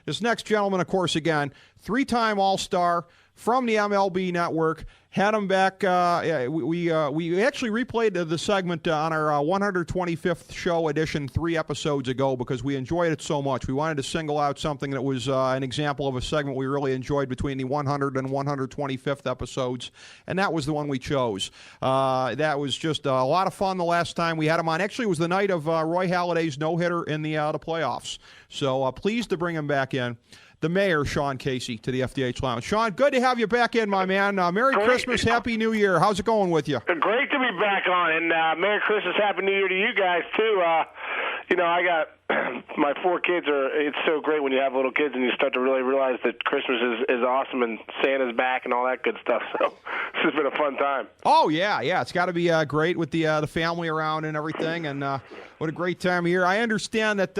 This next gentleman, of course, again, three-time All-Star from the MLB Network. Had him back. We actually replayed the segment on our 125th show edition 3 episodes ago because we enjoyed it so much. We wanted to single out something that was an example of a segment we really enjoyed between the 100 and 125th episodes, and that was the one we chose. That was just a lot of fun the last time we had him on. Actually, it was the night of Roy Halladay's no-hitter in the playoffs. So pleased to bring him back in. The mayor, Sean Casey, to the FDH Lounge. Sean, good to have you back in, my man. Merry Christmas, Happy New Year. How's it going with you? Great to be back on, and Merry Christmas, Happy New Year to you guys, too. I got my 4 kids. It's so great when you have little kids and you start to really realize that Christmas is awesome and Santa's back and all that good stuff. So this has been a fun time. Oh, yeah. It's got to be great with the family around and everything, and what a great time of year. I understand that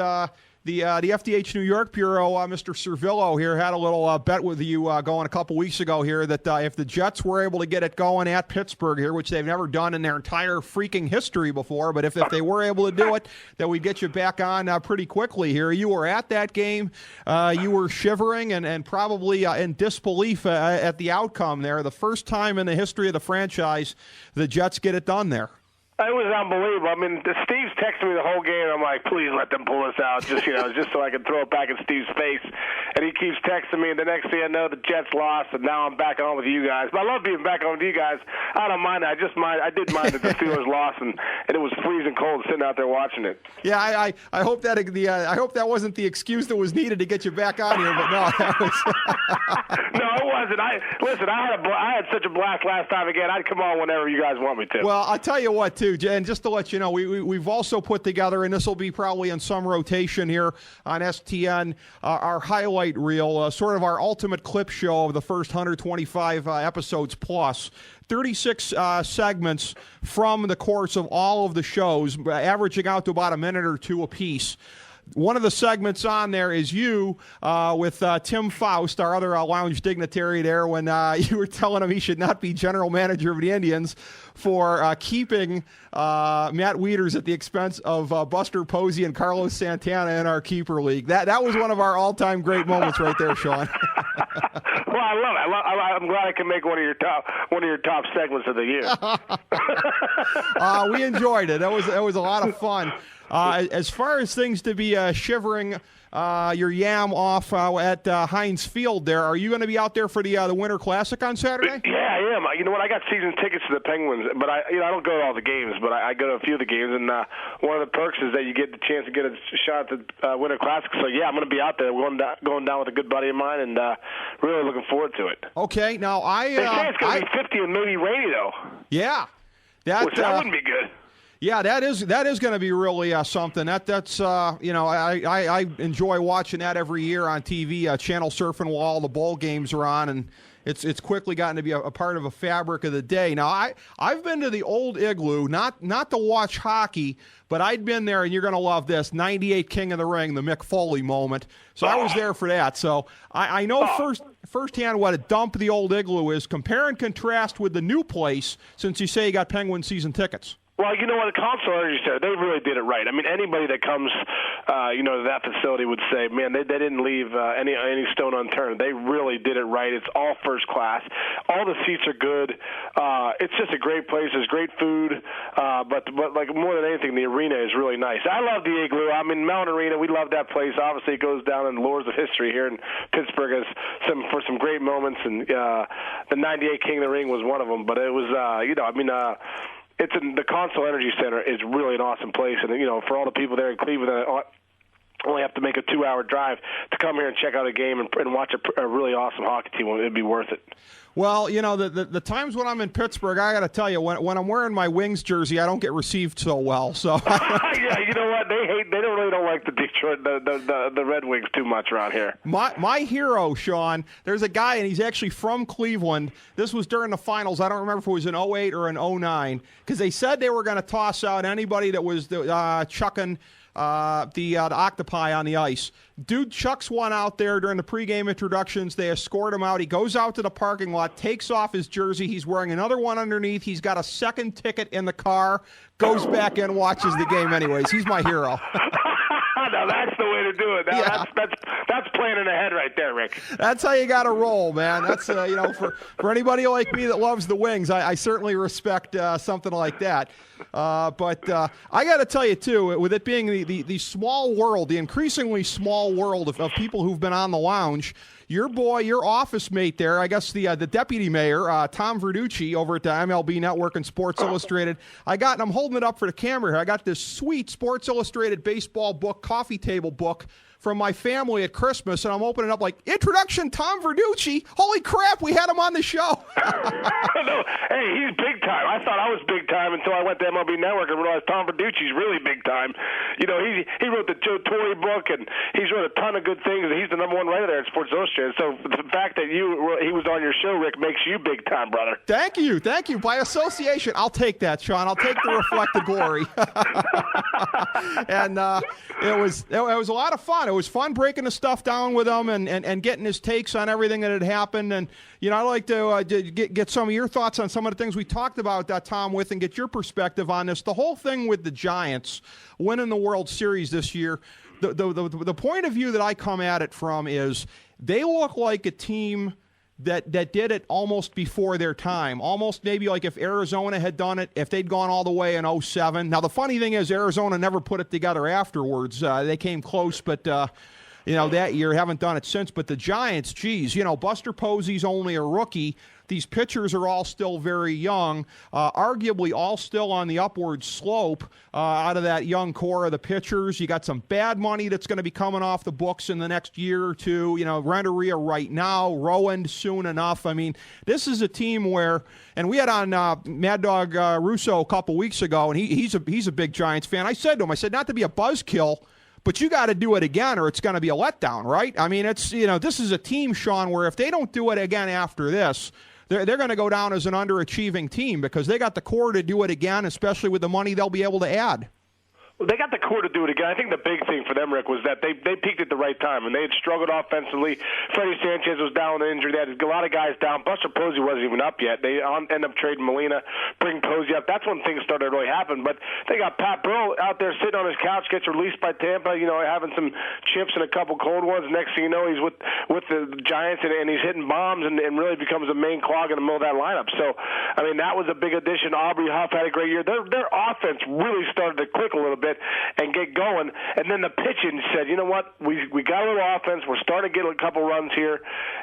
the FDH New York Bureau, Mr. Servillo here, had a little bet with you going a couple weeks ago here that if the Jets were able to get it going at Pittsburgh here, which they've never done in their entire freaking history before, but if they were able to do it, that we'd get you back on pretty quickly here. You were at that game. You were shivering and probably in disbelief at the outcome there. The first time in the history of the franchise the Jets get it done there. It was unbelievable. I mean, Steve's texting me the whole game. I'm like, please let them pull us out, just so I can throw it back in Steve's face. And he keeps texting me, and the next thing I know, the Jets lost, and now I'm back on with you guys. But I love being back on with you guys. I don't mind that. I did mind that the Steelers lost, and it was freezing cold sitting out there watching it. Yeah, I hope that I hope that wasn't the excuse that was needed to get you back on here, but no, that was. No, it wasn't. I had such a blast last time again. I'd come on whenever you guys want me to. Well, I'll tell you what, too, and just to let you know, we've also put together, and this will be probably in some rotation here on STN, our highlight reel, sort of our ultimate clip show of the first 125 episodes plus. 36 segments from the course of all of the shows, averaging out to about a minute or two apiece. One of the segments on there is you with Tim Faust, our other lounge dignitary there, when you were telling him he should not be general manager of the Indians for keeping Matt Wieters at the expense of Buster Posey and Carlos Santana in our keeper league. That was one of our all-time great moments right there, Sean. Well, I love it. I'm glad I can make one of your top segments of the year. We enjoyed it. That was a lot of fun. As far as things to be shivering your yam off at Heinz Field there, are you going to be out there for the Winter Classic on Saturday? Yeah, I am. You know what? I got season tickets to the Penguins, but I don't go to all the games, but I go to a few of the games, and one of the perks is that you get the chance to get a shot at the Winter Classic. So, yeah, I'm going to be out there going down with a good buddy of mine, and really looking forward to it. Okay, now they say it's going to be 50 and maybe rainy, though. Yeah. That wouldn't be good. Yeah, that is going to be really something. That's I enjoy watching that every year on TV. Channel surfing while all the bowl games are on, and it's quickly gotten to be a part of a fabric of the day. Now I've been to the old Igloo, not to watch hockey, but I'd been there, and you're going to love this. 98 King of the Ring, the Mick Foley moment. So I was there for that. So I know firsthand what a dump the old Igloo is. Compare and contrast with the new place, since you say you got Penguin season tickets. Well, you know what, the Consul Energy Center, they really did it right. I mean, anybody that comes, to that facility would say, man, they didn't leave any stone unturned. They really did it right. It's all first class. All the seats are good. It's just a great place. There's great food, but like more than anything, the arena is really nice. I love the Igloo. I mean, Mountain Arena, we love that place. Obviously, it goes down in the lores of history here in Pittsburgh as some great moments, and the 98 King of the Ring was one of them. But it was, the Consul Energy Center is really an awesome place, and for all the people there in Cleveland that only have to make a 2-hour drive to come here and check out a game and watch a really awesome hockey team, it'd be worth it. Well, the times when I'm in Pittsburgh, I got to tell you, when I'm wearing my Wings jersey, I don't get received so well. So yeah, you know what? They really don't like the Detroit, the Red Wings too much around here. My hero, Sean, there's a guy, and he's actually from Cleveland. This was during the finals. I don't remember if it was in 08 or in 09, because they said they were going to toss out anybody that was chucking the octopi on the ice. Dude chucks one out there during the pregame introductions. They escort him out. He goes out to the parking lot, takes off his jersey. He's wearing another one underneath. He's got a second ticket in the car, goes back in, watches the game anyways. He's my hero. Now that's the way to do it. Now that's planning ahead right there, Rick. That's how you got to roll, man. That's for anybody like me that loves the Wings, I certainly respect something like that. But I got to tell you too, with it being the small world, the increasingly small world of people who've been on the lounge. Your boy, your office mate there, I guess the deputy mayor, Tom Verducci, over at the MLB Network and Sports Illustrated. I'm holding it up for the camera here. I got this sweet Sports Illustrated baseball book, coffee table book from my family at Christmas, and I'm opening up like, introduction, Tom Verducci. Holy crap, we had him on the show. No, hey, he's big time. I thought I was big time until I went to MLB Network and realized Tom Verducci's really big time. You know, he wrote the Joe Torre book, and he's wrote a ton of good things, and he's the number one writer there at Sports Illustrated. So the fact that he was on your show, Rick, makes you big time, brother. Thank you. By association, I'll take that, Sean. I'll take the reflected glory. And it was a lot of fun. It was fun breaking the stuff down with him and getting his takes on everything that had happened. And, you know, I'd like to get some of your thoughts on some of the things we talked about, Tom, with, and get your perspective on this. The whole thing with the Giants winning the World Series this year, the point of view that I come at it from is they look like a team that did it almost before their time, almost maybe like if Arizona had done it, if they'd gone all the way in 2007. Now, the funny thing is Arizona never put it together afterwards. They came close, but, that year haven't done it since. But the Giants, geez, Buster Posey's only a rookie. These pitchers are all still very young, arguably all still on the upward slope out of that young core of the pitchers. You got some bad money that's going to be coming off the books in the next year or two. Renteria right now, Rowand soon enough. I mean, this is a team where, and we had on Mad Dog Russo a couple weeks ago, and he's a big Giants fan. I said to him, not to be a buzzkill, but you got to do it again or it's going to be a letdown, right? I mean, it's, this is a team, Sean, where if they don't do it again after this, they're going to go down as an underachieving team because they got the core to do it again, especially with the money they'll be able to add. Well, they got the core to do it again. I think the big thing for them, Rick, was that they peaked at the right time, and they had struggled offensively. Freddie Sanchez was down with injury. They had a lot of guys down. Buster Posey wasn't even up yet. They end up trading Molina, bring Posey up. That's when things started to really happen. But they got Pat Burrell out there sitting on his couch, gets released by Tampa, having some chips and a couple cold ones. Next thing you know, he's with the Giants, and he's hitting bombs and really becomes a main clog in the middle of that lineup. So, I mean, that was a big addition. Aubrey Huff had a great year. Their offense really started to click a little bit and get going, and then the pitching said, you know what, we got a little offense, we're starting to get a couple runs here,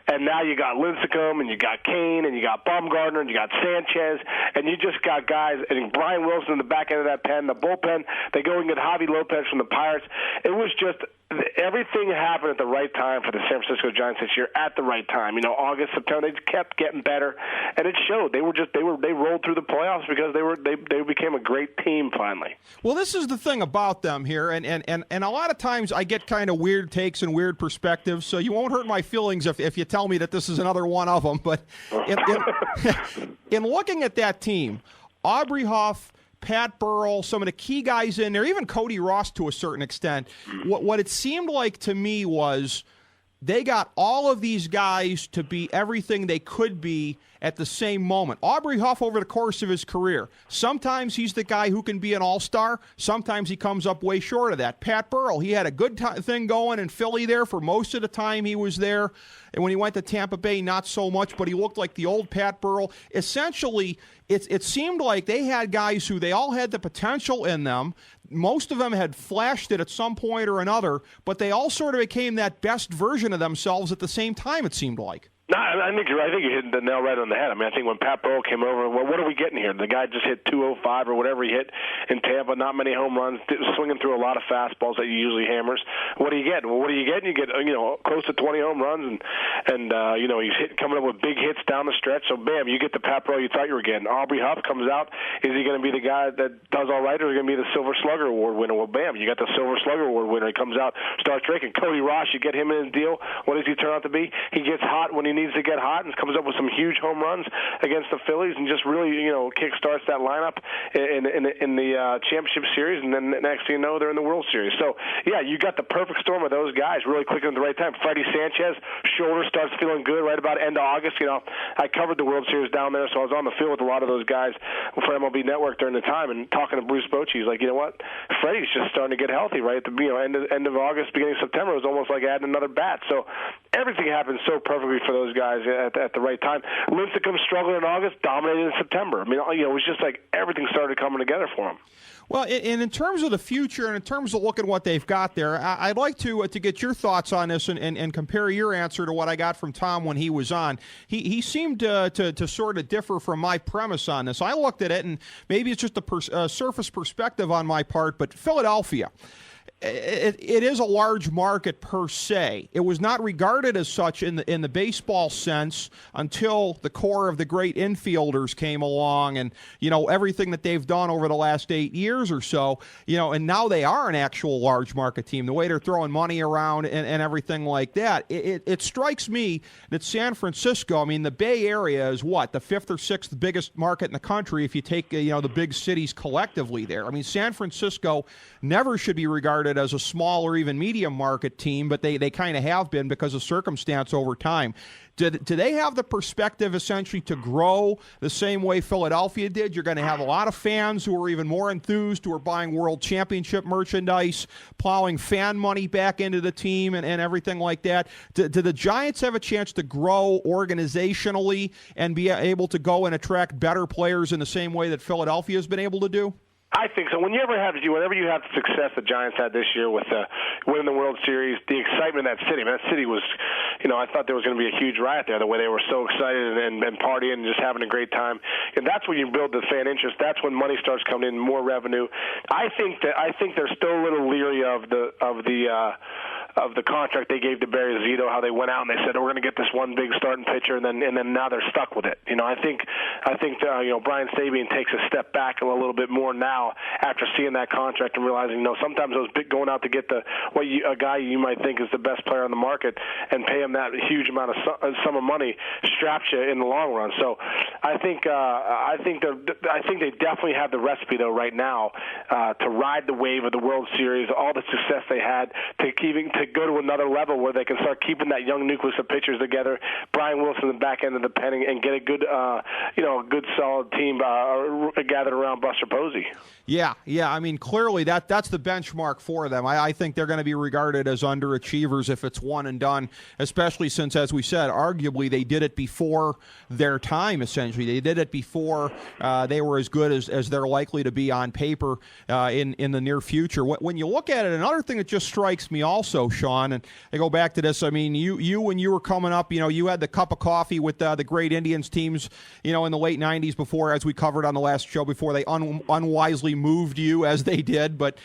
and now you got Lincecum, and you got Kane, and you got Bumgarner, and you got Sanchez, and you just got guys, and Brian Wilson in the back end of that pen, the bullpen, they go and get Javi Lopez from the Pirates. It was just everything happened at the right time for the San Francisco Giants this year at the right time. August, September, they kept getting better, and it showed. They rolled through the playoffs because they became a great team finally. Well, this is the thing about them here, and a lot of times I get kind of weird takes and weird perspectives, so you won't hurt my feelings if you tell me that this is another one of them. But in looking at that team, Aubrey Huff, Pat Burrell, some of the key guys in there, even Cody Ross to a certain extent, what it seemed like to me was they got all of these guys to be everything they could be at the same moment. Aubrey Huff, over the course of his career, sometimes he's the guy who can be an all-star. Sometimes he comes up way short of that. Pat Burrell, he had a good thing going in Philly there for most of the time he was there. And when he went to Tampa Bay, not so much, but he looked like the old Pat Burrell. Essentially, it seemed like they had guys who they all had the potential in them. Most of them had flashed it at some point or another, but they all sort of became that best version of themselves at the same time, it seemed like. No, I think you're right. I think you hit the nail right on the head. I mean, I think when Pat Burrell came over, well, what are we getting here? The guy just hit 205 or whatever he hit in Tampa, not many home runs, swinging through a lot of fastballs that he usually hammers. What do you get? Well, what do you get? You get, close to 20 home runs, and he's coming up with big hits down the stretch. So, bam, you get the Pat Burrell you thought you were getting. Aubrey Huff comes out. Is he going to be the guy that does all right, or is he going to be the Silver Slugger Award winner? Well, bam, you got the Silver Slugger Award winner. He comes out, starts drinking. Cody Ross, you get him in his deal. What does he turn out to be? He gets hot when he needs to get hot and comes up with some huge home runs against the Phillies and just really, kickstarts that lineup in the championship series, and then next thing you know, they're in the World Series. So, yeah, you got the perfect storm of those guys really clicking at the right time. Freddie Sanchez, shoulder starts feeling good right about end of August. I covered the World Series down there, so I was on the field with a lot of those guys for MLB Network during the time, and talking to Bruce Bochy, he's like, you know what, Freddie's just starting to get healthy right at the end of August, beginning of September. It was almost like adding another bat. So everything happened so perfectly for those guys at the right time. Lincecum struggled in August, dominated in September. I mean, it was just like everything started coming together for him. Well, and in terms of the future and in terms of looking at what they've got there, I'd like to get your thoughts on this and compare your answer to what I got from Tom when he was on. He seemed to sort of differ from my premise on this. I looked at it, and maybe it's just a surface perspective on my part, but Philadelphia, it is a large market per se. It was not regarded as such in the baseball sense until the core of the great infielders came along, and everything that they've done over the last 8 years or so. And now they are an actual large market team. The way they're throwing money around and everything like that, it strikes me that San Francisco. I mean, the Bay Area is what, the 5th or 6th biggest market in the country if you take the big cities collectively there. I mean, San Francisco never should be regarded as a small or even medium market team, but they kind of have been because of circumstance over time. Do they have the perspective essentially to grow the same way Philadelphia did? You're going to have a lot of fans who are even more enthused, who are buying World Championship merchandise, plowing fan money back into the team and everything like that. Do the Giants have a chance to grow organizationally and be able to go and attract better players in the same way that Philadelphia has been able to do? I think so. Whenever you have the success the Giants had this year with winning the World Series, the excitement in that city. I mean, that city was, I thought there was going to be a huge riot there. The way they were so excited and partying and just having a great time. And that's when you build the fan interest. That's when money starts coming in, more revenue. I think they're still a little leery of the contract they gave to Barry Zito, how they went out and they said, we're going to get this one big starting pitcher, and then now they're stuck with it. I think Brian Sabean takes a step back a little bit more now after seeing that contract and realizing, sometimes those going out to get a guy you might think is the best player on the market and pay him that huge amount of sum of money straps you in the long run. So I think they definitely have the recipe though right now to ride the wave of the World Series, all the success they had, to go to another level where they can start keeping that young nucleus of pitchers together, Brian Wilson in the back end of the pen, and get a good, a good solid team gathered around Buster Posey. Yeah. I mean, clearly that's the benchmark for them. I think they're going to be regarded as underachievers if it's one and done, especially since, as we said, arguably they did it before their time, essentially. They did it before they were as good as they're likely to be on paper in the near future. When you look at it, another thing that just strikes me also, Sean, and I go back to this, I mean, you when you were coming up, you had the cup of coffee with the great Indians teams, in the late 90s before, as we covered on the last show, before they unwisely moved you as they did. But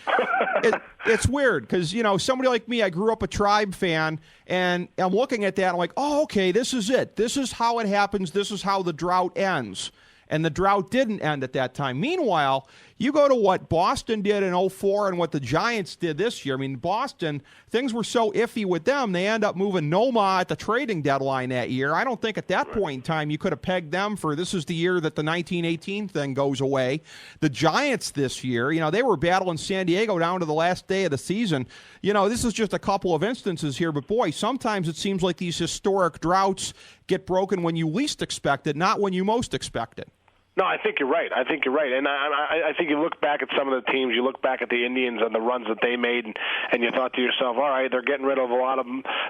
it's weird because, somebody like me, I grew up a Tribe fan, and I'm looking at that, and I'm like, oh, okay, this is it. This is how it happens. This is how the drought ends. And the drought didn't end at that time. Meanwhile, you go to what Boston did in 2004 and what the Giants did this year. I mean, Boston, things were so iffy with them, they end up moving Noma at the trading deadline that year. I don't think at that point in time you could have pegged them for this is the year that the 1918 thing goes away. The Giants this year, they were battling San Diego down to the last day of the season. This is just a couple of instances here, but boy, sometimes it seems like these historic droughts get broken when you least expect it, not when you most expect it. No, I think you're right. And I think you look back at some of the teams, you look back at the Indians and the runs that they made, and you thought to yourself, all right, they're getting rid of a lot of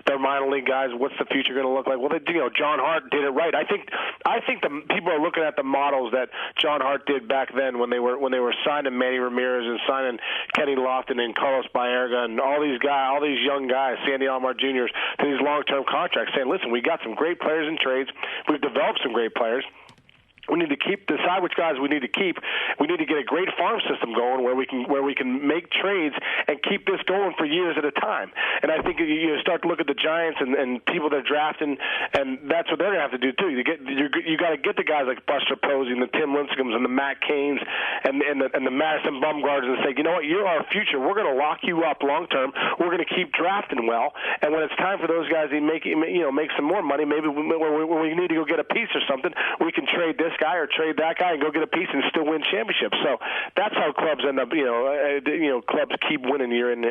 their minor league guys. What's the future going to look like? Well, John Hart did it right. I think the people are looking at the models that John Hart did back then when they were signing Manny Ramirez and signing Kenny Lofton and Carlos Baerga and all these young guys, Sandy Alomar Jr.'s, to these long-term contracts, saying, listen, we got some great players in trades. We've developed some great players. We need to decide which guys we need to keep. We need to get a great farm system going where we can make trades and keep this going for years at a time. And I think you start to look at the Giants and people they're drafting, and that's what they're going to have to do too. You got to get the guys like Buster Posey and the Tim Lincecums and the Matt Cains and the Madison Bumgardens and say, you know what, you're our future. We're going to lock you up long term. We're going to keep drafting well, and when it's time for those guys to make some more money, maybe when we need to go get a piece or something, we can trade this guy or trade that guy and go get a piece and still win championships. So that's how clubs end up. Clubs keep winning year in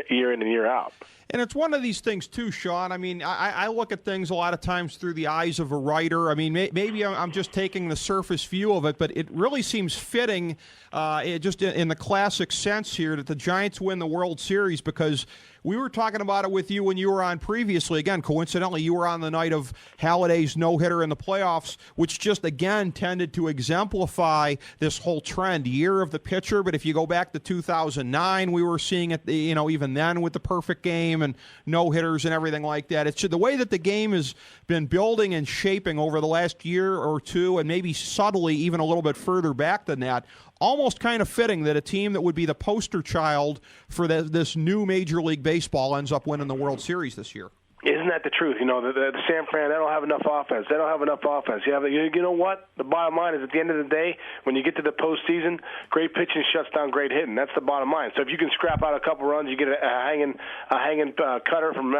and year out. And it's one of these things, too, Sean. I mean, I look at things a lot of times through the eyes of a writer. I mean, maybe I'm just taking the surface view of it, but it really seems fitting, just in the classic sense here, that the Giants win the World Series, because we were talking about it with you when you were on previously. Again, coincidentally, you were on the night of Halliday's no-hitter in the playoffs, which just, again, tended to exemplify this whole trend, year of the pitcher. But if you go back to 2009, we were seeing it, even then with the perfect game and no-hitters and everything like that. It's the way that the game has been building and shaping over the last year or two, and maybe subtly even a little bit further back than that. Almost kind of fitting that a team that would be the poster child for this new Major League Baseball ends up winning the World Series this year. Isn't that the truth? The San Fran, they don't have enough offense. They don't have enough offense. You know what? The bottom line is, at the end of the day, when you get to the postseason, great pitching shuts down great hitting. That's the bottom line. So if you can scrap out a couple runs, you get a hanging cutter from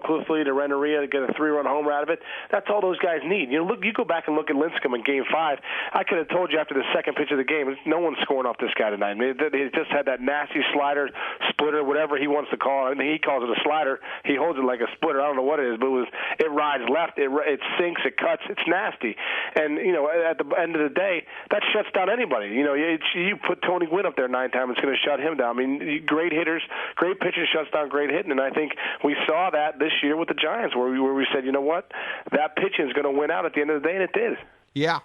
Cliff Lee to Renteria to get a 3-run homer out of it. That's all those guys need. You go back and look at Lincecum in Game 5. I could have told you after the second pitch of the game, no one's scoring off this guy tonight. He just had that nasty slider, splitter, whatever he wants to call it. I mean, he calls it a slider. He holds it like a splitter. I don't know what it is, but it rides left, it sinks, it cuts, it's nasty. And, at the end of the day, that shuts down anybody. You put Tony Gwynn up there 9 times, it's going to shut him down. I mean, great hitters, great pitching shuts down great hitting, and I think we saw that this year with the Giants where we said, you know what, that pitching is going to win out at the end of the day, and it did. Yeah.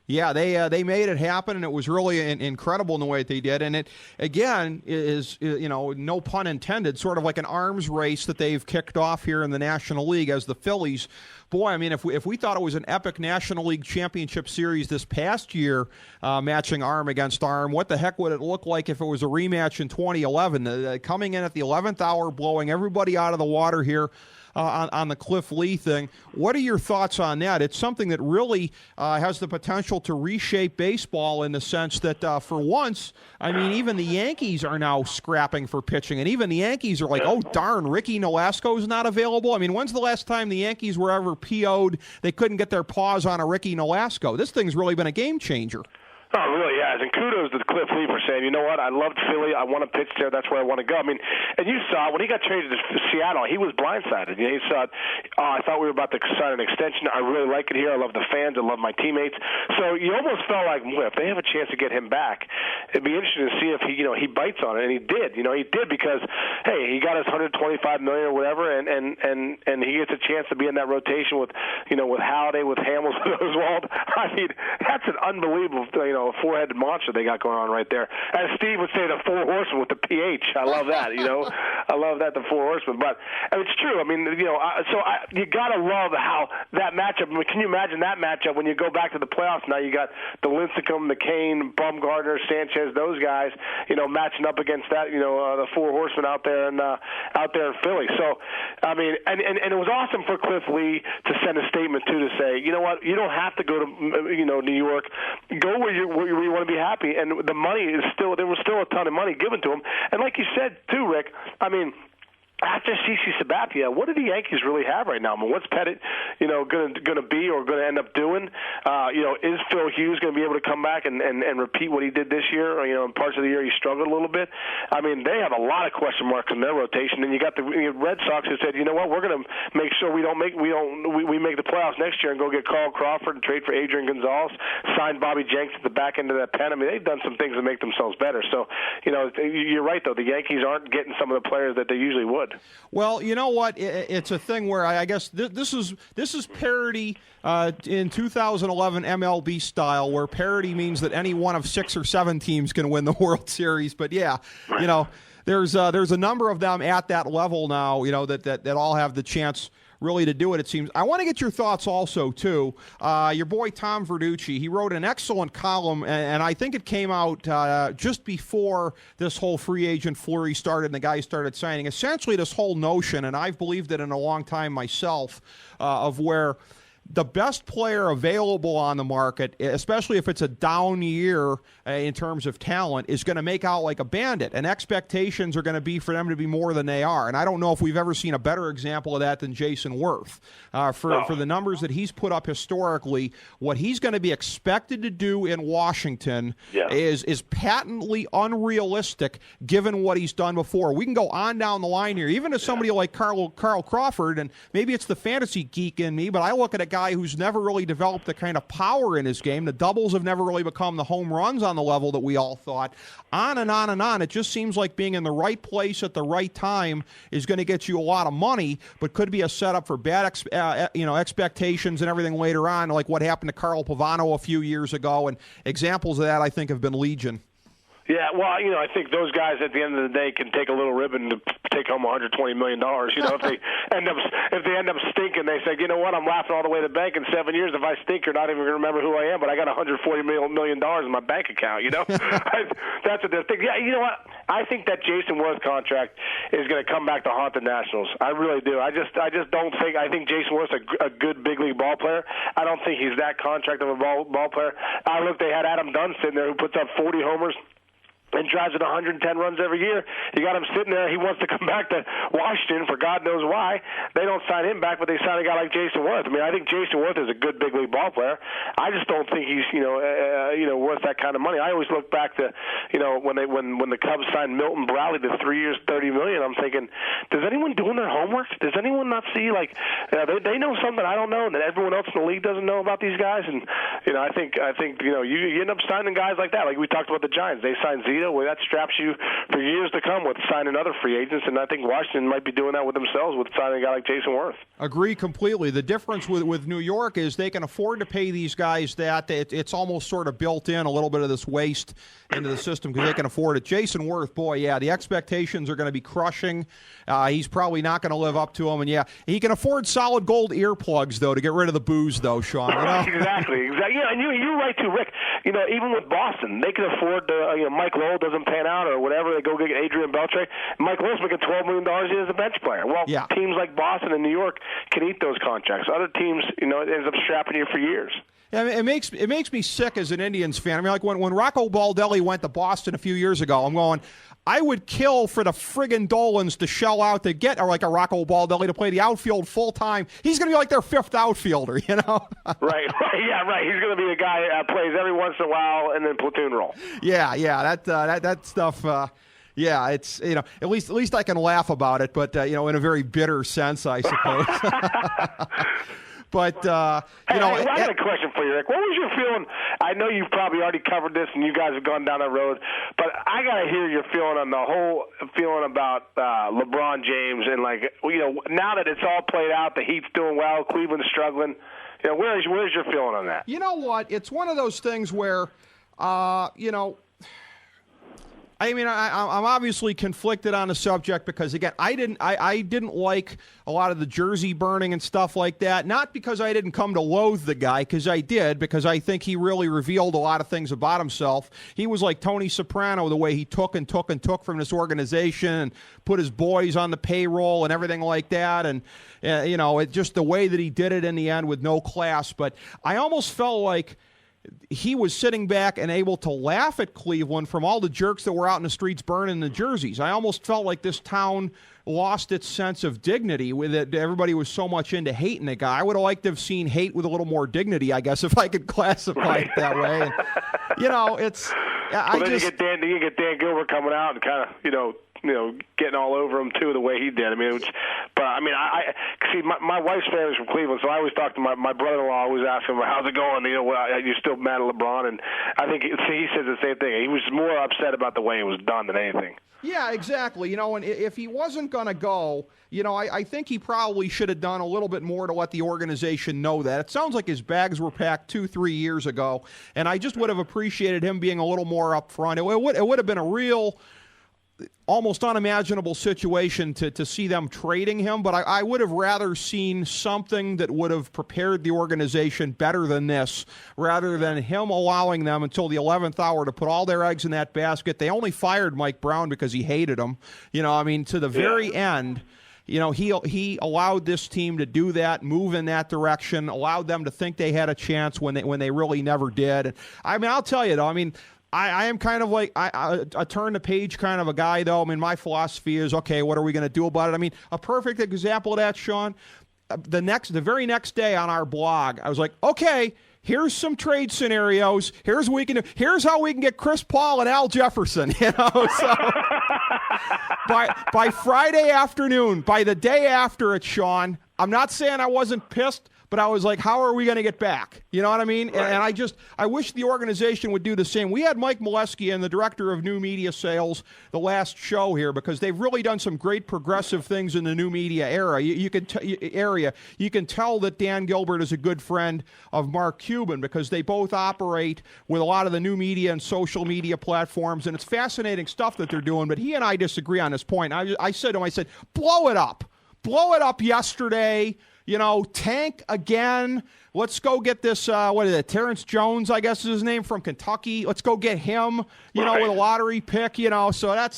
Yeah, they made it happen, and it was really incredible in the way that they did. And it, again, is, no pun intended, sort of like an arms race that they've kicked off here in the National League as the Phillies. Boy, I mean, if we thought it was an epic National League Championship Series this past year, matching arm against arm, what the heck would it look like if it was a rematch in 2011? Coming in at the 11th hour, blowing everybody out of the water here. On the Cliff Lee thing. What are your thoughts on that? It's something that really has the potential to reshape baseball in the sense that, for once, I mean, even the Yankees are now scrapping for pitching, and even the Yankees are like, oh, darn, Ricky Nolasco's not available. I mean, when's the last time the Yankees were ever PO'd? They couldn't get their paws on a Ricky Nolasco. This thing's really been a game changer. Oh, it really has. And kudos to Cliff Lee for saying, you know what, I loved Philly. I want to pitch there. That's where I want to go. I mean, and you saw when he got traded to Seattle, he was blindsided. He said, I thought we were about to sign an extension. I really like it here. I love the fans. I love my teammates. So you almost felt like, if they have a chance to get him back, it'd be interesting to see if he bites on it. And he did. He did because, hey, he got his $125 million or whatever, and he gets a chance to be in that rotation with Halliday, with Hamels, with Oswald. I mean, that's an unbelievable, four-headed monster they got going on right there. As Steve would say, the four horsemen with the PH. I love that, I love that, the four horsemen. But it's true. I mean, you got to love how that matchup, I mean, can you imagine that matchup when you go back to the playoffs? Now you got the Lincecum, McCain, Bumgarner, Sanchez, those guys, matching up against that, the four horsemen out there in Philly. So, I mean, and it was awesome for Cliff Lee to send a statement, too, to say, you know what, you don't have to go to, New York. Go where you want to be happy, and the money is there was still a ton of money given to him. And like you said, too, Rick, I mean, after CC Sabathia, what do the Yankees really have right now? I mean, what's Pettit, going to be or going to end up doing? Is Phil Hughes going to be able to come back and repeat what he did this year? Or, in parts of the year he struggled a little bit. I mean, they have a lot of question marks in their rotation. And you got the Red Sox who said, you know what, we're going to make sure we make the playoffs next year and go get Carl Crawford and trade for Adrian Gonzalez, sign Bobby Jenks at the back end of that pen. I mean, they've done some things to make themselves better. So, you're right though. The Yankees aren't getting some of the players that they usually would. Well, you know what? It's a thing where I guess this is parity in 2011 MLB style, where parity means that any one of 6 or 7 teams can win the World Series. But yeah, there's a number of them at that level now. That all have the chance really to do it seems. I want to get your thoughts also, too. Your boy Tom Verducci, he wrote an excellent column, and I think it came out just before this whole free agent flurry started and the guys started signing. Essentially, this whole notion, and I've believed it in a long time myself, of where the best player available on the market, especially if it's a down year in terms of talent, is going to make out like a bandit. And expectations are going to be for them to be more than they are. And I don't know if we've ever seen a better example of that than Jason Wirth. For the numbers that he's put up historically, what he's going to be expected to do in Washington is patently unrealistic given what he's done before. We can go on down the line here, even to somebody like Carl Crawford, and maybe it's the fantasy geek in me, but I look at a guy who's never really developed the kind of power in his game. The doubles have never really become the home runs on the level that we all thought. On and on and on. It just seems like being in the right place at the right time is going to get you a lot of money, but could be a setup for bad expectations and everything later on, like what happened to Carl Pavano a few years ago. And examples of that, I think, have been legion. Yeah, well, I think those guys at the end of the day can take a little ribbon to take home $120 million. If they end up stinking, they say, you know what, I'm laughing all the way to the bank in 7 years. If I stink, you're not even going to remember who I am, but I got $140 million in my bank account. That's what they're thinking. Yeah, you know what? I think that Jason Wirth contract is going to come back to haunt the Nationals. I really do. I just don't think. I think Jason Wirth's a good big league ball player. I don't think he's that contract of a ball player. They had Adam Dunn sitting there who puts up 40 homers and drives at 110 runs every year. You got him sitting there. He wants to come back to Washington for God knows why. They don't sign him back, but they sign a guy like Jason Wirth. I think Jason Wirth is a good big league ball player. I just don't think he's worth that kind of money. I always look back to when the Cubs signed Milton Bradley to 3 years, $30 million. I'm thinking, does anyone doing their homework? Does anyone not see they know something I don't know that everyone else in the league doesn't know about these guys? And I think you end up signing guys like that. Like we talked about the Giants, they signed Zito. Well, that straps you for years to come with signing other free agents, and I think Washington might be doing that with themselves with signing a guy like Jason Wirth. Agree completely. The difference with New York is they can afford to pay these guys that. It's almost sort of built in a little bit of this waste into the system because they can afford it. Jason Wirth, boy, yeah, the expectations are going to be crushing. He's probably not going to live up to them, and yeah, he can afford solid gold earplugs though to get rid of the booze though, Sean. Exactly. Yeah, and you're right too, Rick. Even with Boston, they can afford to. Mike Lowell doesn't pan out or whatever. They go get Adrian Beltre. Mike Lowell's making $12 million as a bench player. Well, teams like Boston and New York can eat those contracts. Other teams, it ends up strapping you for years. Yeah, it makes me sick as an Indians fan. Like when Rocco Baldelli went to Boston a few years ago, I'm going, I would kill for the friggin' Dolans to shell out to get like a Rocco Baldelli to play the outfield full time. He's going to be like their fifth outfielder, Right. Yeah, right. He's going to be the guy that plays every once in a while and then platoon role. Yeah. That stuff. Yeah, it's at least I can laugh about it, but in a very bitter sense, I suppose. But, I got a question for you, Rick. What was your feeling? I know you've probably already covered this and you guys have gone down that road, but I got to hear your feeling on the whole feeling about LeBron James and, now that it's all played out, the Heat's doing well, Cleveland's struggling. Where's your feeling on that? You know what? It's one of those things where, I'm obviously conflicted on the subject because, again, I didn't like a lot of the jersey burning and stuff like that. Not because I didn't come to loathe the guy, because I did, because I think he really revealed a lot of things about himself. He was like Tony Soprano, the way he took from this organization and put his boys on the payroll and everything like that. And, just the way that he did it in the end with no class. But I almost felt like he was sitting back and able to laugh at Cleveland from all the jerks that were out in the streets burning the jerseys. I almost felt like this town lost its sense of dignity with it. Everybody was so much into hating the guy. I would have liked to have seen hate with a little more dignity, I guess, if I could classify it that way. And, it's. You get Dan Gilbert coming out and kind of, getting all over him too, the way he did. I see. My wife's family's from Cleveland, so I always talk to my brother-in-law. Always ask him, "How's it going?" You're still mad at LeBron, and I think he says the same thing. He was more upset about the way it was done than anything. Yeah, exactly. And if he wasn't going to go, I think he probably should have done a little bit more to let the organization know that. It sounds like his bags were packed 2-3 years ago, and I just would have appreciated him being a little more upfront. It would have been a real almost unimaginable situation to see them trading him, but I would have rather seen something that would have prepared the organization better than this, rather than him allowing them until the 11th hour to put all their eggs in that basket. They only fired Mike Brown because he hated him. To the very end, he allowed this team to do that, move in that direction, allowed them to think they had a chance when they really never did. I'll tell you, though, I am kind of like a turn the page kind of a guy, though. My philosophy is, okay, what are we going to do about it? A perfect example of that, Sean, the very next day on our blog, I was like, okay, here's some trade scenarios. Here's how we can get Chris Paul and Al Jefferson. So by Friday afternoon, by the day after it, Sean, I'm not saying I wasn't pissed, but I was like, how are we going to get back? You know what I mean? Right. And I wish the organization would do the same. We had Mike Molesky and the director of new media sales the last show here because they've really done some great progressive things in the new media era. You can tell that Dan Gilbert is a good friend of Mark Cuban because they both operate with a lot of the new media and social media platforms, and it's fascinating stuff that they're doing. But he and I disagree on this point. I said to him, blow it up. Blow it up yesterday. Tank again. Let's go get this, Terrence Jones, I guess is his name, from Kentucky. Let's go get him, with a lottery pick, So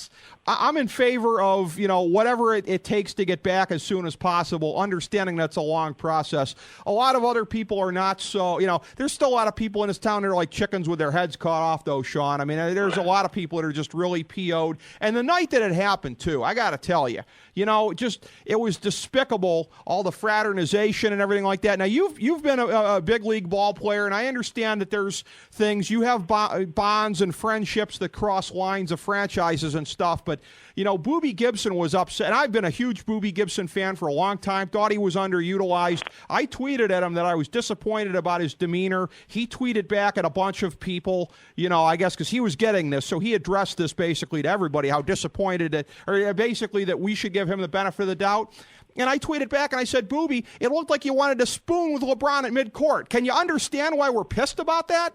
I'm in favor of, whatever it takes to get back as soon as possible, understanding that's a long process. A lot of other people are not so, there's still a lot of people in this town that are like chickens with their heads cut off, though, Sean. There's a lot of people that are just really PO'd. And the night that it happened, too, I got to tell you, it was despicable, all the fraternization and everything like that. Now, you've been a big league ball player, and I understand that there's things, you have bonds and friendships that cross lines of franchises and stuff, but, Boobie Gibson was upset, and I've been a huge Boobie Gibson fan for a long time, thought he was underutilized. I tweeted at him that I was disappointed about his demeanor. He tweeted back at a bunch of people, I guess because he was getting this, so he addressed this basically to everybody, how disappointed basically that we should give him the benefit of the doubt. And I tweeted back and I said, Boobie, it looked like you wanted to spoon with LeBron at midcourt. Can you understand why we're pissed about that?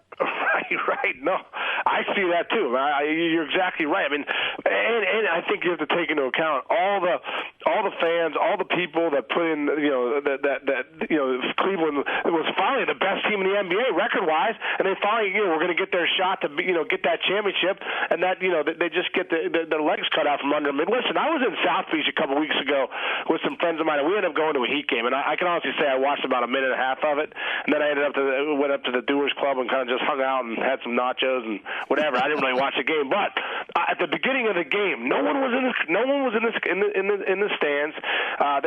Right. No, I see that too. You're exactly right. And I think you have to take into account all the fans, all the people that put in, Cleveland was finally the best team in the NBA record-wise, and they finally, we're going to get their shot to, get that championship, and that, they just get their legs cut out from under them. And listen, I was in South Beach a couple weeks ago with some friends of mine, and we ended up going to a Heat game, and I can honestly say I watched about a minute and a half of it, and then I went up to the Doers Club and kind of just hung out and had some nachos and whatever. I didn't really watch the game, but at the beginning of the game, no one was in the stands.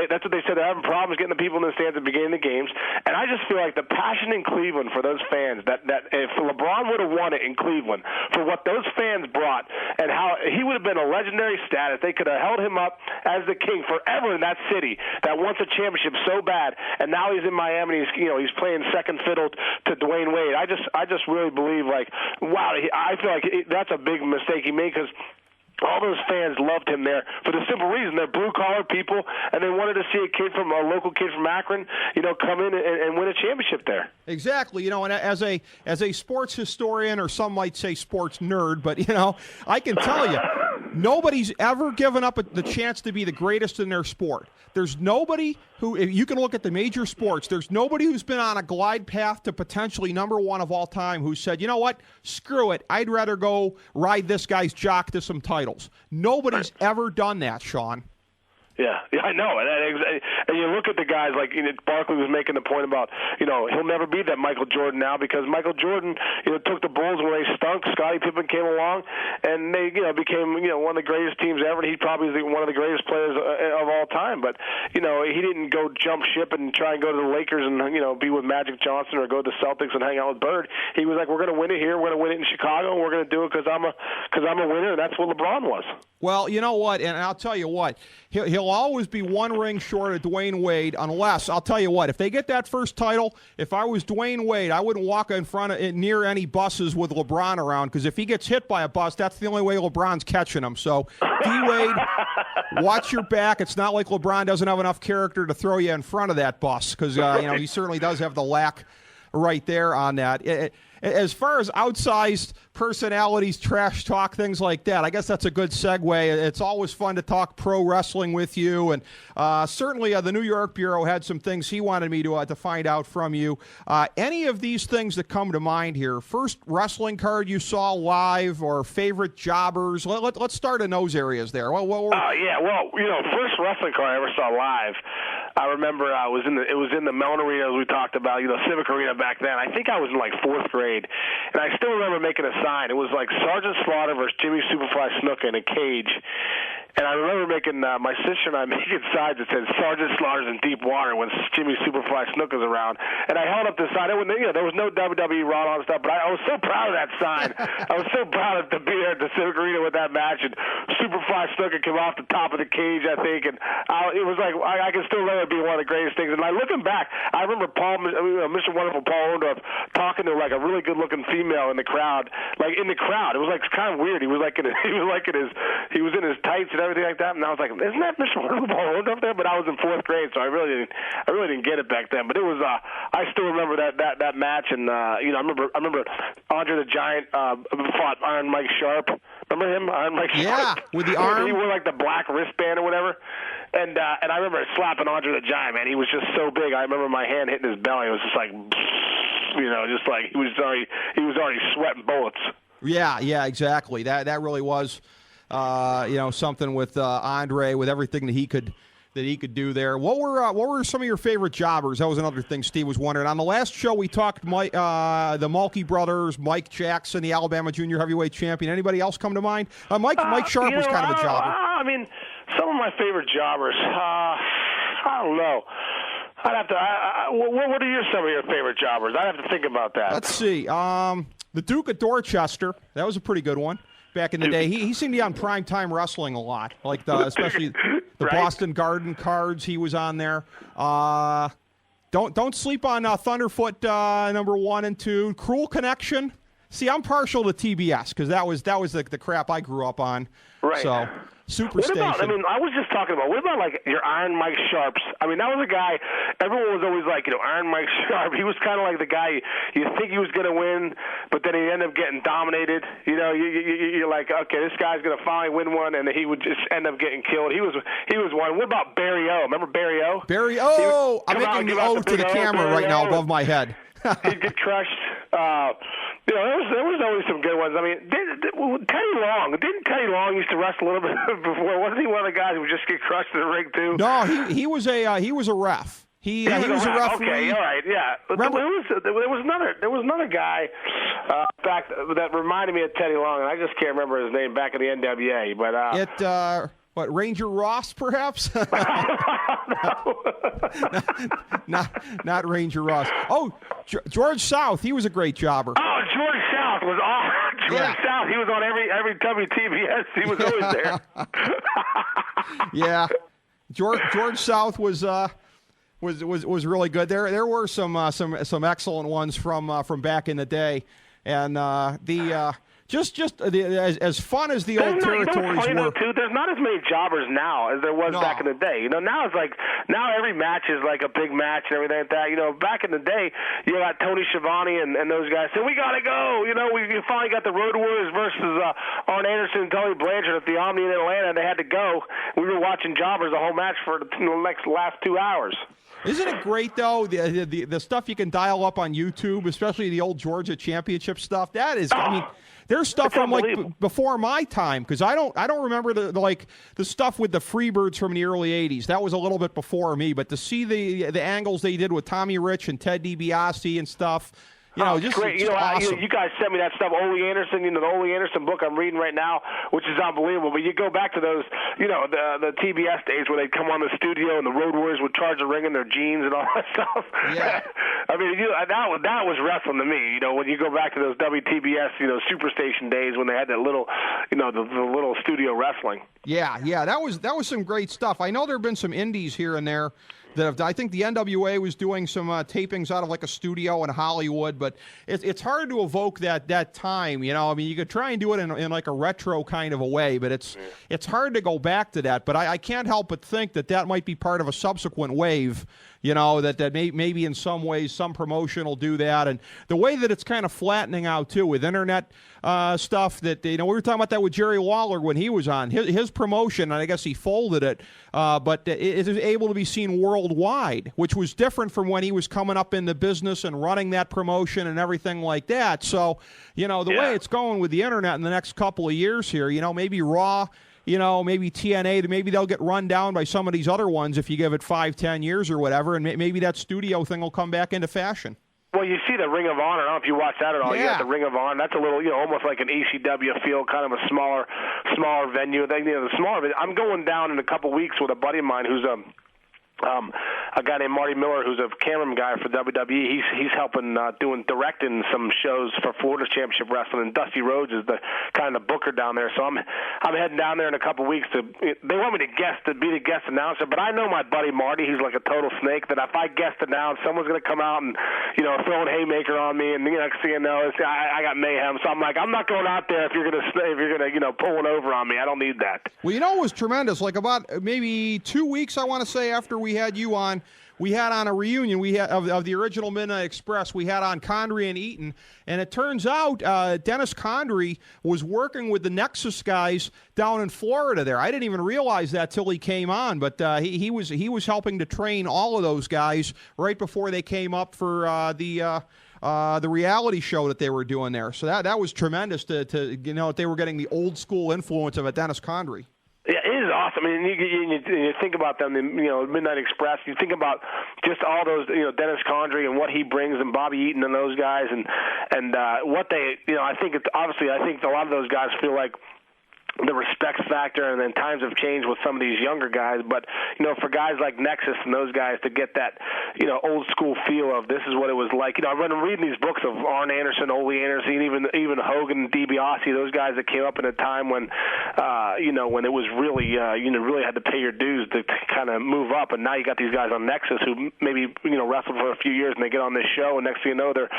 That's what they said. They're having problems getting the people in the stands at the beginning of the games, and I just feel like the passion in Cleveland for those fans, that if LeBron would have won it in Cleveland, for what those fans brought and how he would have been a legendary status, they could have held him up as the king forever in that city that wants a championship so bad, and now he's in Miami. He's playing second fiddle to Dwayne Wade. I just really believe, wow, I feel like that's a big mistake he made because all those fans loved him there for the simple reason they're blue-collar people, and they wanted to see a local kid from Akron, come in and win a championship there. Exactly. And as a sports historian, or some might say sports nerd, but, I can tell you, nobody's ever given up the chance to be the greatest in their sport. There's nobody who, if you can look at the major sports, there's nobody who's been on a glide path to potentially number one of all time who said, you know what, screw it, I'd rather go ride this guy's jock to some titles. Nobody's ever done that, Sean. Yeah, I know. And you look at the guys like Barkley was making the point about, he'll never be that Michael Jordan now because Michael Jordan, took the Bulls when they stunk. Scottie Pippen came along, and they, became, one of the greatest teams ever. And he probably is one of the greatest players of all time. But, he didn't go jump ship and try and go to the Lakers and, be with Magic Johnson or go to the Celtics and hang out with Bird. He was like, we're going to win it here. We're going to win it in Chicago. And we're going to do it because I'm a winner. And that's what LeBron was. Well, you know what, and I'll tell you what, he'll always be one ring short of Dwayne Wade unless, I'll tell you what, if they get that first title, if I was Dwayne Wade, I wouldn't walk in front of it near any buses with LeBron around because if he gets hit by a bus, that's the only way LeBron's catching him. So, D-Wade, watch your back. It's not like LeBron doesn't have enough character to throw you in front of that bus because, he certainly does have the lack right there on that. As far as outsized personalities, trash talk, things like that, I guess that's a good segue. It's always fun to talk pro wrestling with you, and certainly the New York Bureau had some things he wanted me to find out from you. Any of these things that come to mind here? First wrestling card you saw live, or favorite jobbers? Let's start in those areas there. First wrestling card I ever saw live, I remember it was in the Mellon Arena, as we talked about, Civic Arena back then. I think I was in like 4th grade, and I still remember making a sign. It was like Sergeant Slaughter versus Jimmy Superfly Snuka in a cage. And I remember making, my sister and I making signs that said Sergeant Slaughter's in deep water when Jimmy Superfly Snuka's around. And I held up the sign. There was no WWE Raw and stuff, but I was so proud of that sign. I was so proud to be there at the Civic Arena with that match. And Superfly Snuka came off the top of the cage, I think. And it was like, I can still remember it being one of the greatest things. And looking back, I remember Mr. Wonderful Paul Orndorff talking to like a really good-looking female in the crowd. It was like kind of weird. He was in his tights and everything like that, and I was like, "Isn't that Mr. Wonderful Paul Orndorff there?" But I was in 4th grade, so I really didn't get it back then. But it was, I still remember that match, and I remember Andre the Giant fought Iron Mike Sharp. Remember him, Iron Mike Sharp? Yeah, with the arm. He wore like the black wristband or whatever. And I remember slapping Andre the Giant, man. He was just so big. I remember my hand hitting his belly. It was just like, just like he was already sweating bullets. Yeah, exactly. That really was, something with Andre, with everything that he could do there. What were some of your favorite jobbers? That was another thing Steve was wondering. On the last show, we talked the Mulkey brothers, Mike Jackson, the Alabama junior heavyweight champion. Anybody else come to mind? Mike Sharp was kind of a jobber. I mean, some of my favorite jobbers. I don't know. I'd have to. What are some of your favorite jobbers? I'd have to think about that. Let's see. The Duke of Dorchester. That was a pretty good one back in the day. He seemed to be on primetime wrestling a lot, especially the right? Boston Garden cards. He was on there. Don't sleep on Thunderfoot number 1 and 2. Cruel Connection. See, I'm partial to TBS because that was the crap I grew up on. Right. So Superstation. I was just talking about, what about like your Iron Mike Sharps? I mean, that was a guy, everyone was always like, Iron Mike Sharp. He was kind of like the guy you think he was going to win, but then he ended up getting dominated. You're like, okay, this guy's going to finally win one, and he would just end up getting killed. He was one. What about Barry O? Remember Barry O? Barry O! I'm making the O to the camera right now above my head. He'd get crushed. There was always some good ones. I mean, didn't Teddy Long used to wrestle a little bit before? Wasn't he one of the guys who would just get crushed in the ring too? No, he was a ref. He was a referee. Okay, all right, yeah. Remember, there was another guy back that reminded me of Teddy Long, and I just can't remember his name back in the NWA. But Ranger Ross, perhaps? not Ranger Ross. Oh, George South. He was a great jobber. Oh, George South was awesome. George South. He was on every WTBS. He was always there. Yeah, George South was really good. There were some excellent ones from back in the day, and as fun as the old territories were. Too, there's not as many jobbers now as there was back in the day. Now it's like, now every match is like a big match and everything like that. Back in the day, you got Tony Schiavone and those guys said, we got to go. We finally got the Road Warriors versus Arn Anderson and Tully Blanchard at the Omni in Atlanta, and they had to go. We were watching jobbers the whole match for the last 2 hours. Isn't it great, though, the stuff you can dial up on YouTube, especially the old Georgia Championship stuff? That is, there's stuff from like before my time, because I don't remember the stuff with the Freebirds from the early '80s. That was a little bit before me, but to see the angles they did with Tommy Rich and Ted DiBiase and stuff. Just great. Just awesome. You guys sent me that stuff. Ole Anderson, the Ole Anderson book I'm reading right now, which is unbelievable. But you go back to those, the TBS days where they'd come on the studio and the Road Warriors would charge the ring in their jeans and all that stuff. Yeah. I mean, that was wrestling to me. When you go back to those WTBS, Superstation days when they had that little, the little studio wrestling. Yeah, that was some great stuff. I know there have been some indies here and there that have. I think the NWA was doing some tapings out of like a studio in Hollywood, but it's hard to evoke that time. You know, I mean, you could try and do it in like a retro kind of a way, but it's hard to go back to that. But I can't help but think that might be part of a subsequent wave. You know, that maybe in some ways some promotion will do that. And the way that it's kind of flattening out, too, with internet stuff that, you know, we were talking about that with Jerry Lawler when he was on. His promotion, and I guess he folded it, but it is able to be seen worldwide, which was different from when he was coming up in the business and running that promotion and everything like that. So, you know, the way it's going with the internet in the next couple of years here, you know, maybe Raw, you know, maybe TNA, maybe they'll get run down by some of these other ones if you give it 5-10 years or whatever, and maybe that studio thing will come back into fashion. Well, you see the Ring of Honor. I don't know if you watch that at all. Yeah. You got the Ring of Honor. That's a little, you know, almost like an ECW feel, kind of a smaller venue. They, you know, the smaller. I'm going down in a couple weeks with a buddy of mine who's a guy named Marty Miller, who's a cameraman guy for WWE. He's helping directing some shows for Florida's Championship Wrestling, and Dusty Rhodes is the kind of the booker down there. So I'm heading down there in a couple weeks to. They want me to be the guest announcer, but I know my buddy Marty. He's like a total snake. That if I guest announce, someone's going to come out and, you know, throw a haymaker on me, and, you know, next thing you know, I got mayhem. So I'm like, I'm not going out there if you're gonna you know, pull one over on me. I don't need that. Well, you know, it was tremendous. Like about maybe 2 weeks, I want to say, after we had you on, we had on a reunion of the original Midnight Express. We had on Condrey and Eaton, and it turns out Dennis Condrey was working with the Nexus guys down in Florida there. I didn't even realize that till he came on, but he was helping to train all of those guys right before they came up for the reality show that they were doing there. So that was tremendous to you know, they were getting the old school influence of a Dennis Condrey. Yeah, it is awesome. I mean, you think about them, you know, Midnight Express. You think about just all those, you know, Dennis Condrey and what he brings, and Bobby Eaton and those guys, and what they, you know, I think a lot of those guys feel like the respect factor, and then times have changed with some of these younger guys. But, you know, for guys like Nexus and those guys to get that, you know, old school feel of this is what it was like. You know, I've been reading these books of Arn Anderson, Ole Anderson, even Hogan and DiBiase, those guys that came up in a time when, you know, when it was really, you know, really had to pay your dues to kind of move up. And now you got these guys on Nexus who maybe, you know, wrestled for a few years and they get on this show, and next thing you know, they're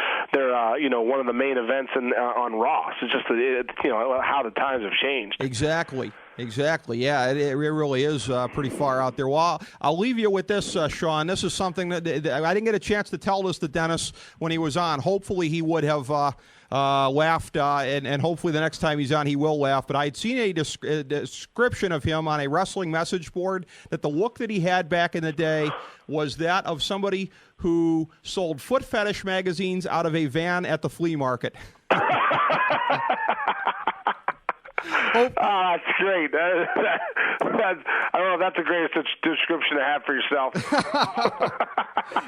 you know, one of the main events on Raw. So it's just, you know, how the times have changed. Exactly. Yeah, it really is pretty far out there. Well, I'll leave you with this, Sean. This is something that I didn't get a chance to tell this to Dennis when he was on. Hopefully he would have laughed, and hopefully the next time he's on he will laugh. But I had seen a description of him on a wrestling message board that the look that he had back in the day was that of somebody who sold foot fetish magazines out of a van at the flea market. That's great. I don't know if that's the greatest description to have for yourself.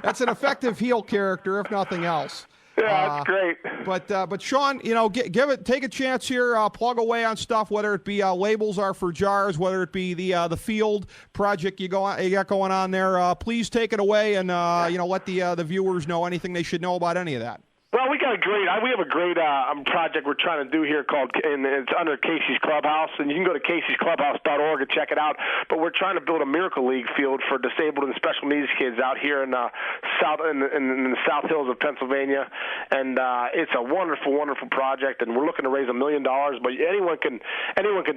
That's an effective heel character, if nothing else. Yeah, that's great. But Sean, you know, take a chance here, plug away on stuff, whether it be Labels Are for Jars, whether it be the Field project you got going on there. Please take it away and you know, let the viewers know anything they should know about any of that. Well, we have a great project we're trying to do here called, and it's under Casey's Clubhouse, and you can go to caseysclubhouse.org and check it out. But we're trying to build a Miracle League field for disabled and special needs kids out here in the South Hills of Pennsylvania, and it's a wonderful, wonderful project. And we're looking to raise $1 million, but anyone can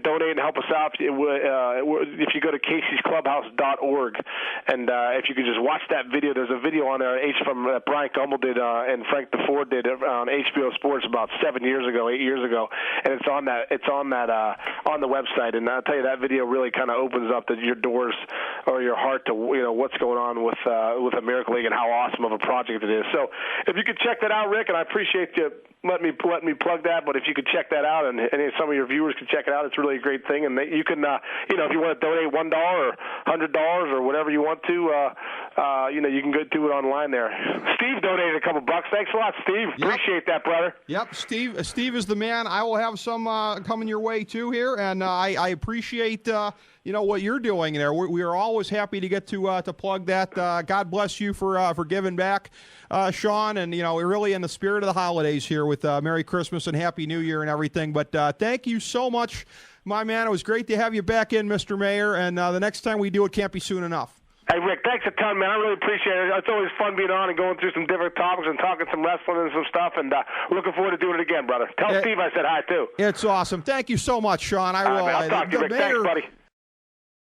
donate and help us out if you go to caseysclubhouse.org, and if you could just watch that video. There's a video on there from Brian Gumbel did and Frank DeFord did on HBO Sports about 8 years ago, and it's on the website. And I'll tell you, that video really kind of opens up your doors or your heart to, you know, what's going on with the Miracle League and how awesome of a project it is. So if you could check that out, Rick, and I appreciate you let me plug that. But if you could check that out, and some of your viewers could check it out, it's really a great thing. And you can, you know, if you want to donate $1 or $100 or whatever you want to, you know, you can go do it online there. Steve donated a couple bucks. Thanks a lot, Steve. Yep. Appreciate that, brother. Yep, Steve is the man. I will have some coming your way too here, and I appreciate you know what you're doing there. We are always happy to get to plug that. God bless you for giving back, Sean, and you know, we're really in the spirit of the holidays here with Merry Christmas and Happy New Year and everything. But thank you so much, my man. It was great to have you back in, Mr. Mayor, and the next time we do it can't be soon enough. Hey, Rick, thanks a ton, man. I really appreciate it. It's always fun being on and going through some different topics and talking some wrestling and some stuff, and looking forward to doing it again, brother. Tell Steve I said hi, too. It's awesome. Thank you so much, Sean. I All will. right, man, I'll talk to you, Rick. Thanks, buddy.